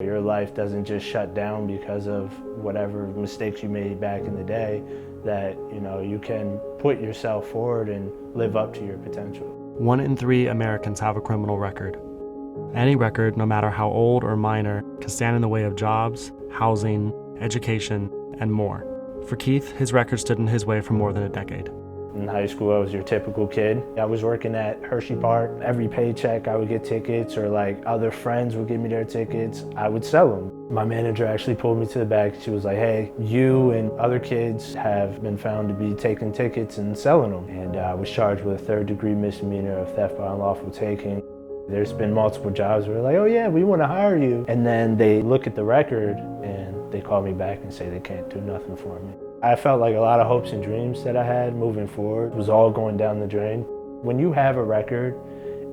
Your life doesn't just shut down because of whatever mistakes you made back in the day, that you can put yourself forward and live up to your potential. 1 in 3 Americans have a criminal record. Any record, no matter how old or minor, can stand in the way of jobs, housing, education, and more. For Keith, his record stood in his way for more than a decade. In high school, I was your typical kid. I was working at Hershey Park. Every paycheck, I would get tickets, or other friends would give me their tickets. I would sell them. My manager actually pulled me to the back. She was like, "Hey, you and other kids have been found to be taking tickets and selling them." And I was charged with a 3rd-degree misdemeanor of theft by unlawful taking. There's been multiple jobs where they're like, "Oh yeah, we want to hire you." And then they look at the record and they call me back and say they can't do nothing for me. I felt like a lot of hopes and dreams that I had moving forward was all going down the drain. When you have a record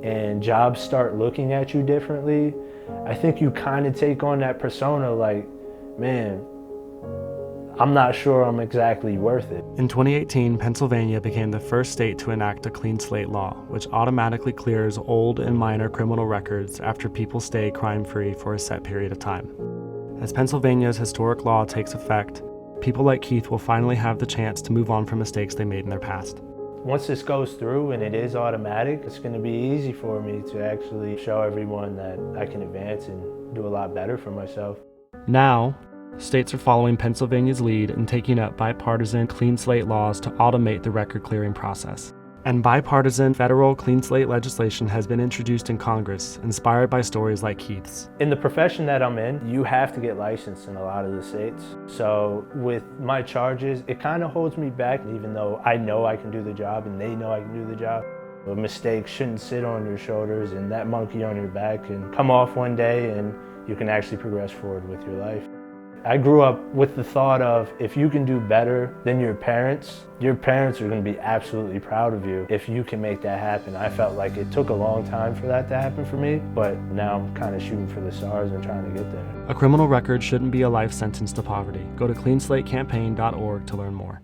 and jobs start looking at you differently, I think you kind of take on that persona like, man, I'm not sure I'm exactly worth it. In 2018, Pennsylvania became the first state to enact a Clean Slate law, which automatically clears old and minor criminal records after people stay crime-free for a set period of time. As Pennsylvania's historic law takes effect, people like Keith will finally have the chance to move on from mistakes they made in their past. Once this goes through and it is automatic, it's going to be easy for me to actually show everyone that I can advance and do a lot better for myself. Now, states are following Pennsylvania's lead in taking up bipartisan Clean Slate laws to automate the record clearing process. And bipartisan federal Clean Slate legislation has been introduced in Congress, inspired by stories like Keith's. In the profession that I'm in, you have to get licensed in a lot of the states. So with my charges, it kind of holds me back, even though I know I can do the job and they know I can do the job. A mistake shouldn't sit on your shoulders and that monkey on your back and come off one day, and you can actually progress forward with your life. I grew up with the thought of, if you can do better than your parents are going to be absolutely proud of you if you can make that happen. I felt like it took a long time for that to happen for me, but now I'm kind of shooting for the stars and trying to get there. A criminal record shouldn't be a life sentence to poverty. Go to cleanslatecampaign.org to learn more.